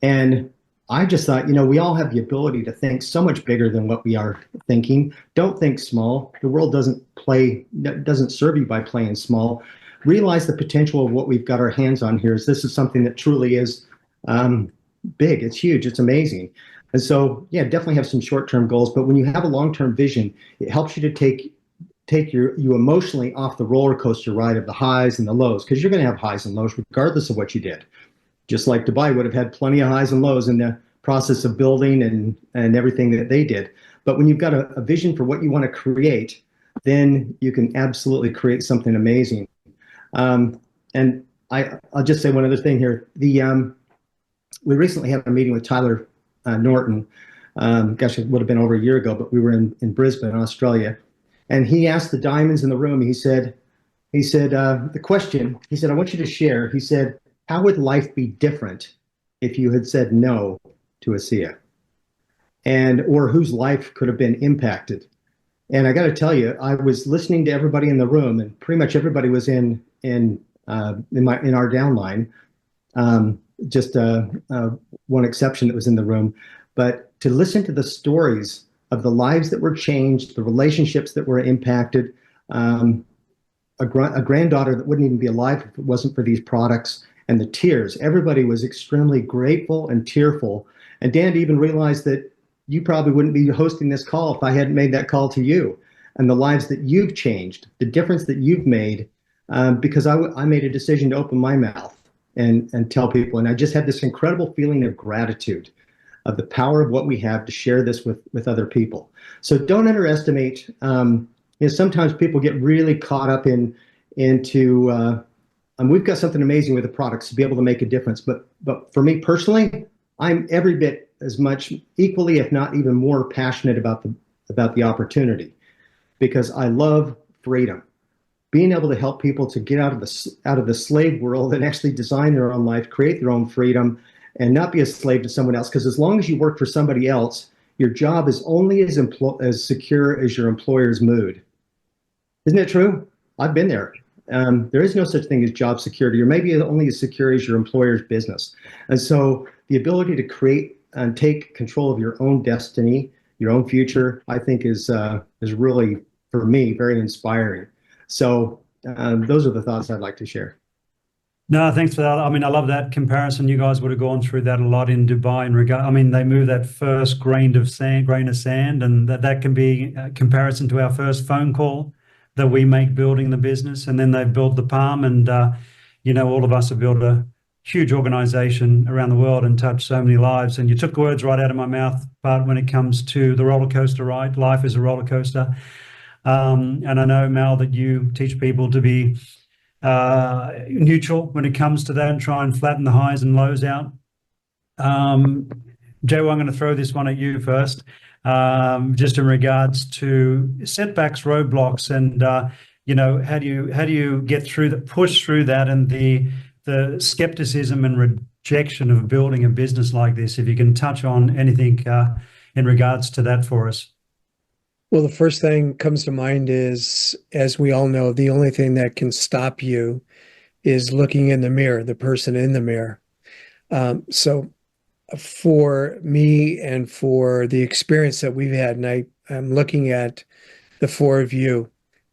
And I just thought, we all have the ability to think so much bigger than what we are thinking. Don't think small. The world doesn't serve you by playing small. Realize the potential of what we've got our hands on here. This is something that truly is big. It's huge. It's amazing. And so, definitely have some short-term goals. But when you have a long-term vision, it helps you to take you emotionally off the roller coaster ride of the highs and the lows, because you're going to have highs and lows regardless of what you did. Just like Dubai would have had plenty of highs and lows in the process of building and everything that they did. But when you've got a vision for what you want to create, then you can absolutely create something amazing. And I'll just say one other thing here. We recently had a meeting with Tyler Norton. It would have been over a year ago, but we were in Brisbane, Australia. And he asked the diamonds in the room, he said, the question, he said, I want you to share. He said, how would life be different if you had said no to Asea? Or whose life could have been impacted? And I got to tell you, I was listening to everybody in the room, and pretty much everybody was in our downline. Just one exception that was in the room. But to listen to the stories of the lives that were changed, the relationships that were impacted, a granddaughter that wouldn't even be alive if it wasn't for these products, and the tears. Everybody was extremely grateful and tearful. And Dan even realized that you probably wouldn't be hosting this call if I hadn't made that call to you, and the lives that you've changed, the difference that you've made, because I made a decision to open my mouth and tell people. And I just had this incredible feeling of gratitude, of the power of what we have to share this with other people. So don't underestimate, sometimes people get really caught up into we've got something amazing with the products to be able to make a difference. But for me personally, I'm every bit as much, equally, if not even more passionate about the opportunity, because I love freedom. Being able to help people to get out of the slave world and actually design their own life, create their own freedom, and not be a slave to someone else. Because as long as you work for somebody else, your job is only as secure as your employer's mood. Isn't it true? I've been there. There is no such thing as job security, or maybe only as secure as your employer's business. And so the ability to create and take control of your own destiny, your own future, I think is really, for me, very inspiring. So those are the thoughts I'd like to share. No, thanks for that. I mean, I love that comparison. You guys would have gone through that a lot in Dubai in regard. I mean, they move that first grain of sand, and that can be a comparison to our first phone call that we make building the business, and then they build the palm, and all of us have built a huge organization around the world and touched so many lives. And you took the words right out of my mouth, Bart, when it comes to the roller coaster ride. Life is a roller coaster, and I know, Mal, that you teach people to be neutral when it comes to that and try and flatten the highs and lows out. Joe, I'm going to throw this one at you first, just in regards to setbacks, roadblocks, and how do you get through that, push through that, and the skepticism and rejection of building a business like this? If you can touch on anything in regards to that for us. Well, the first thing comes to mind is, as we all know, the only thing that can stop you is looking in the mirror, the person in the mirror. So for me and for the experience that we've had, and I'm looking at the four of you,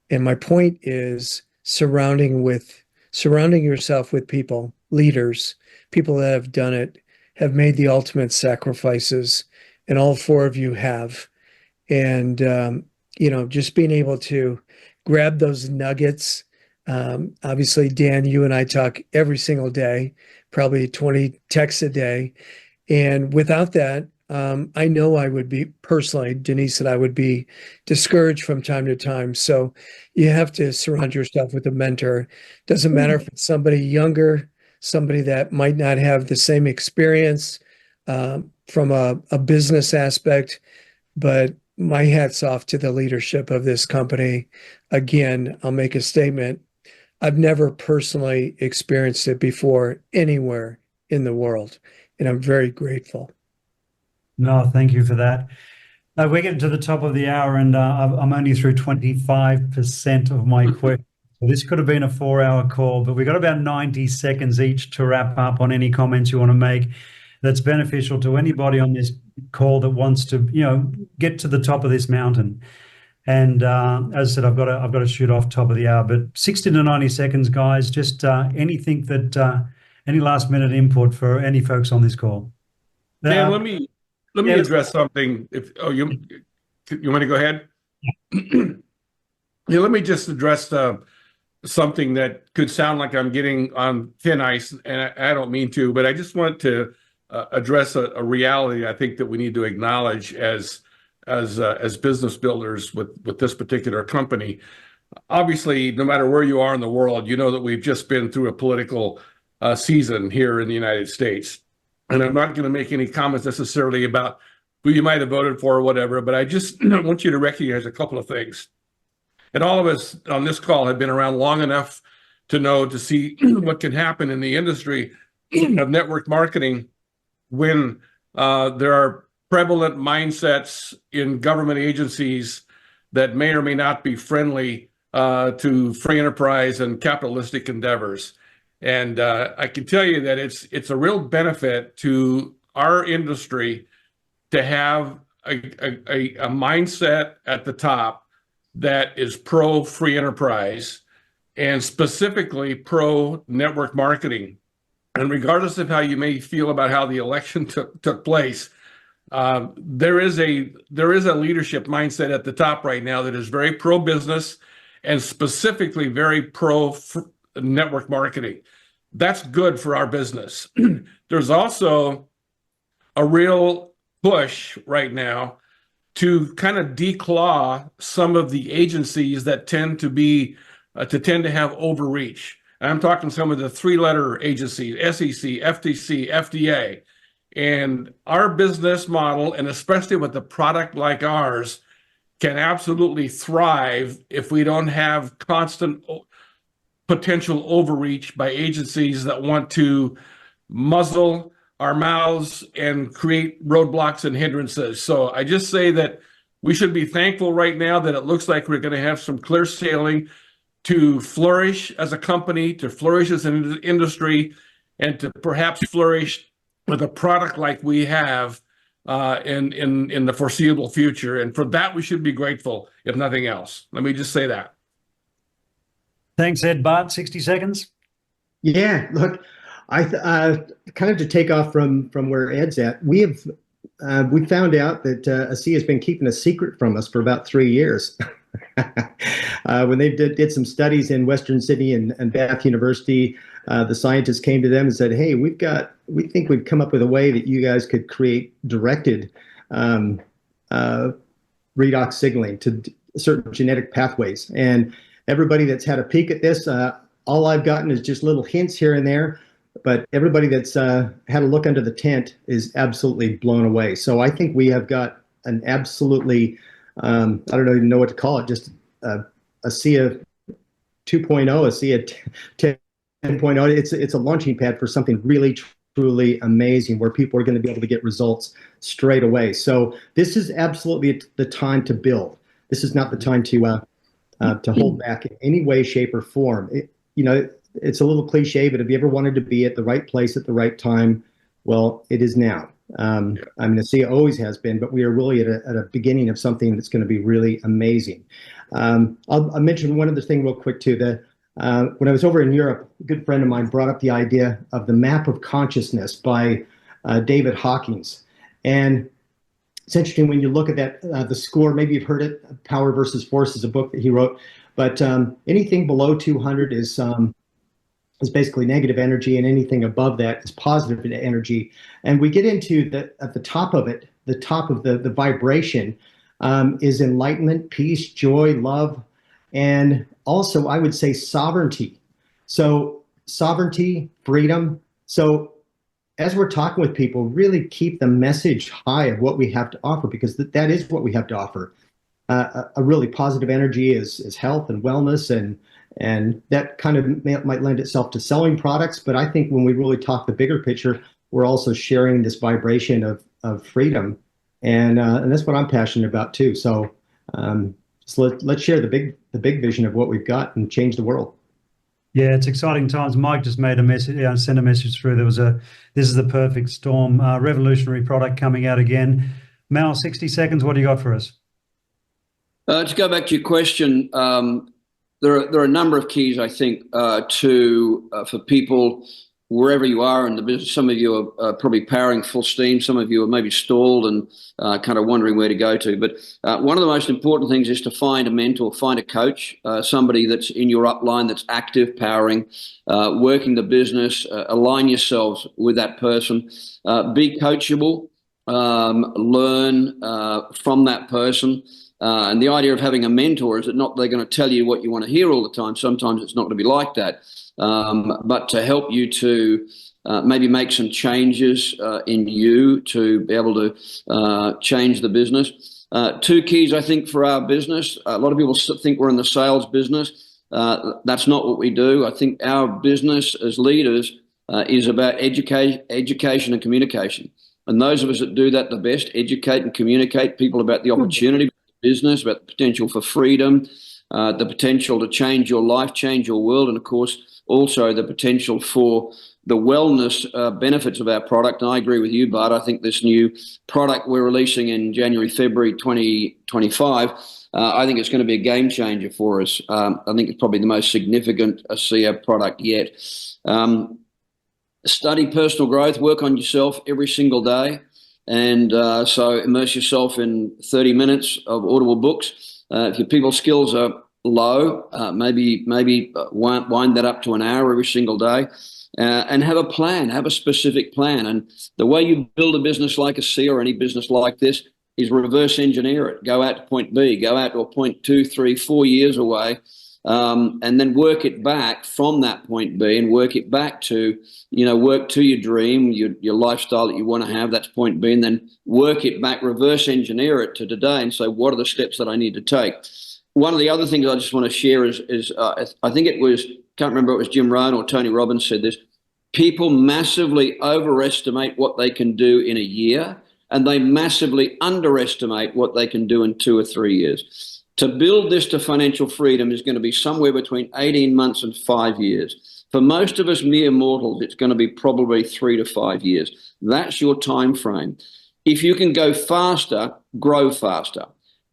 and my point is surrounding yourself with people, leaders, people that have done it, have made the ultimate sacrifices, and all four of you have. And, just being able to grab those nuggets. Obviously, Dan, you and I talk every single day, probably 20 texts a day. And without that, I know I would be personally, Denise and I would be discouraged from time to time. So you have to surround yourself with a mentor. Doesn't matter if it's somebody younger, somebody that might not have the same experience from a business aspect, but my hat's off to the leadership of this company. Again, I'll make a statement. I've never personally experienced it before anywhere in the world, and I'm very grateful. No, thank you for that. We're getting to the top of the hour, and I'm only through 25% of my questions. So this could have been a 4-hour call, but we've got about 90 seconds each to wrap up on any comments you want to make that's beneficial to anybody on this call that wants to, get to the top of this mountain. And as I said, I've got to shoot off top of the hour, but 60 to 90 seconds, guys. Just anything that any last minute input for any folks on this call. Dan, let me address something. You want to go ahead? Let me just address something that could sound like I'm getting on thin ice, and I don't mean to, but I just want to address a reality I think that we need to acknowledge as business builders with this particular company. Obviously, no matter where you are in the world, you know that we've just been through a political season here in the United States. And I'm not going to make any comments necessarily about who you might have voted for or whatever, but I just want you to recognize a couple of things. And all of us on this call have been around long enough to see what can happen in the industry of network marketing when there are prevalent mindsets in government agencies that may or may not be friendly to free enterprise and capitalistic endeavors. And I can tell you that it's a real benefit to our industry to have a mindset at the top that is pro free enterprise and specifically pro network marketing. And regardless of how you may feel about how the election took place, there is a leadership mindset at the top right now that is very pro business and specifically very pro network marketing. That's good for our business. There's also a real push right now to kind of declaw some of the agencies that tend to have overreach. And I'm talking some of the 3-letter agencies: SEC, FTC, FDA. And our business model, and especially with a product like ours, can absolutely thrive if we don't have constant potential overreach by agencies that want to muzzle our mouths and create roadblocks and hindrances. So I just say that we should be thankful right now that it looks like we're going to have some clear sailing to flourish as a company, to flourish as an industry, and to perhaps flourish with a product like we have in the foreseeable future. And for that, we should be grateful, if nothing else. Let me just say that. Thanks, Ed. Bart, 60 seconds. Yeah, look, kind of to take off from where Ed's at, we found out that Asea has been keeping a secret from us for about 3 years. When they did some studies in Western Sydney and Bath University, the scientists came to them and said, "Hey, we think we've come up with a way that you guys could create directed redox signaling to certain genetic pathways." And everybody that's had a peek at this, all I've gotten is just little hints here and there, but everybody that's had a look under the tent is absolutely blown away. So I think we have got an absolutely, I don't even know what to call it, just Asea 2.0, Asea 10.0. It's a launching pad for something really, truly amazing where people are going to be able to get results straight away. So this is absolutely the time to build. This is not the time to hold back in any way, shape, or form. It's a little cliche, but if you ever wanted to be at the right place at the right time, well, it is now. Asea always has been, but we are really at a beginning of something that's going to be really amazing. I'll mention one other thing real quick too. When I was over in Europe, a good friend of mine brought up the idea of the map of consciousness by David Hawkins. And it's interesting when you look at that, the score, maybe you've heard it, Power versus Force is a book that he wrote, but anything below 200 is basically negative energy, and anything above that is positive energy. And we get into at the top of it, the top of the vibration is enlightenment, peace, joy, love, and also I would say sovereignty. So sovereignty, freedom. So as we're talking with people, really keep the message high of what we have to offer, because that is what we have to offer. A really positive energy is health and wellness, and that kind of might lend itself to selling products. But I think when we really talk the bigger picture, we're also sharing this vibration of freedom, and that's what I'm passionate about too. So let's share the big vision of what we've got and change the world. Yeah, it's exciting times. Mike just made a message, sent a message through. This is the perfect storm, revolutionary product coming out again. Mal, 60 seconds. What do you got for us? To go back to your question, there are a number of keys, I think, for people wherever you are in the business. Some of you are probably powering full steam. Some of you are maybe stalled and kind of wondering where to go to. But one of the most important things is to find a mentor, find a coach, somebody that's in your upline, that's active, powering, working the business. Align yourselves with that person. Be coachable. Learn from that person. And the idea of having a mentor is that not they're going to tell you what you want to hear all the time. Sometimes it's not going to be like that. But to help you to maybe make some changes in you to be able to change the business. Two keys, I think, for our business. A lot of people think we're in the sales business. That's not what we do. I think our business as leaders is about education and communication. And those of us that do that the best, educate and communicate people about the opportunity, business, about the potential for freedom, the potential to change your life, change your world, and of course also the potential for the wellness benefits of our product. And I agree with you, Bart. I think this new product we're releasing in January, February 2025, I think it's going to be a game changer for us. I think it's probably the most significant Asea product yet. Study personal growth, work on yourself every single day. And so immerse yourself in 30 minutes of audible books. If your people skills are low, maybe wind that up to an hour every single day, and have a plan, have a specific plan. And the way you build a business like Asea or any business like this is reverse engineer it. Go out to point B, go out to a point 2, 3, 4 years away, and then work it back from that point B and work it back to, work to your dream, your lifestyle that you want to have. That's point B, and then work it back, reverse engineer it to today and say, what are the steps that I need to take? One of the other things I just want to share is I think it was, can't remember, it was Jim Rohn or Tony Robbins said this, people massively overestimate what they can do in a year, and they massively underestimate what they can do in 2 or 3 years. To build this to financial freedom is going to be somewhere between 18 months and 5 years. For most of us mere mortals, it's going to be probably 3 to 5 years. That's your time frame. If you can go faster, grow faster.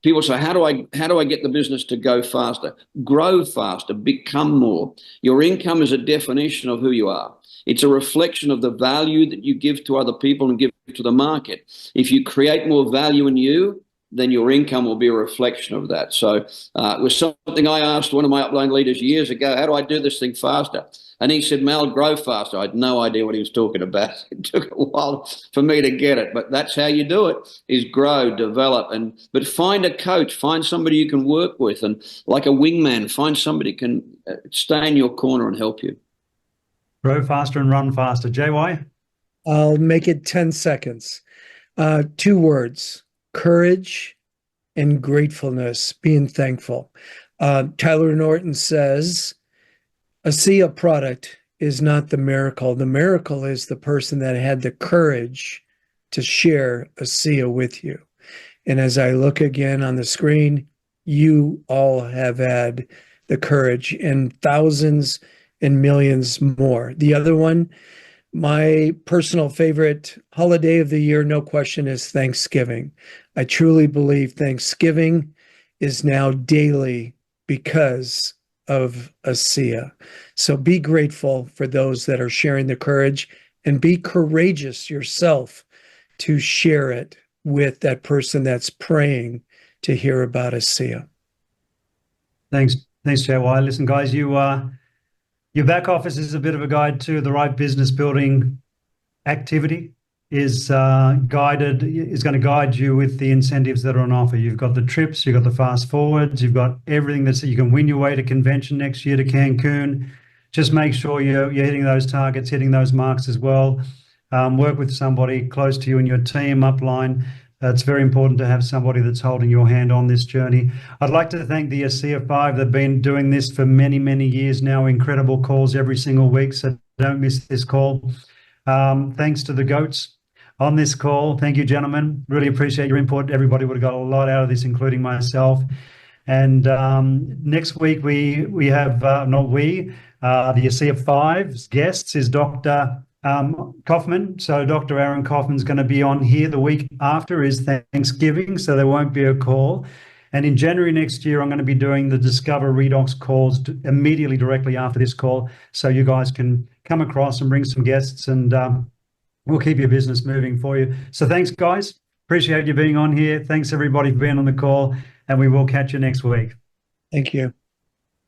People say, how do I get the business to go faster? Grow faster, become more. Your income is a definition of who you are. It's a reflection of the value that you give to other people and give to the market. If you create more value in you, then your income will be a reflection of that. So it was something I asked one of my upline leaders years ago, how do I do this thing faster? And he said, Mel, grow faster. I had no idea what he was talking about. It took a while for me to get it, but that's how you do it, is grow, develop, but find a coach, find somebody you can work with, and like a wingman, find somebody who can stay in your corner and help you. Grow faster and run faster. JY? I'll make it 10 seconds. 2 words, courage and gratefulness, being thankful. Tyler Norton says, Asea product is not the miracle. The miracle is the person that had the courage to share Asea with you. And as I look again on the screen, you all have had the courage, and thousands and millions more. The other one, my personal favorite holiday of the year, no question, is Thanksgiving. I truly believe Thanksgiving is now daily because of Asea. So be grateful for those that are sharing the courage, and be courageous yourself to share it with that person that's praying to hear about Asea. Thanks, JY. Listen, guys, your back office is a bit of a guide to the right business building activity. Is going to guide you with the incentives that are on offer. You've got the trips, you've got the fast forwards, you've got everything you can win your way to convention next year to Cancun. Just make sure you're hitting those targets, hitting those marks as well. Work with somebody close to you in your team, upline. It's very important to have somebody that's holding your hand on this journey. I'd like to thank the Asea 5. They've been doing this for many, many years now. Incredible calls every single week, so don't miss this call. Thanks to the GOATs on this call. Thank you, gentlemen. Really appreciate your input. Everybody would have got a lot out of this, including myself. And next week we have, the Asea 5's guests is Dr. Kaufman. So Dr. Aaron Kaufman's going to be on here. The week after is Thanksgiving, so there won't be a call. And in January next year, I'm going to be doing the Discover Redox calls immediately directly after this call, so you guys can come across and bring some guests, and we'll keep your business moving for you. So thanks, guys. Appreciate you being on here. Thanks, everybody, for being on the call, and we will catch you next week. Thank you.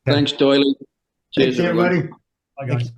Thanks, Doyle. Cheers, Thanks, everybody. Bye, guys.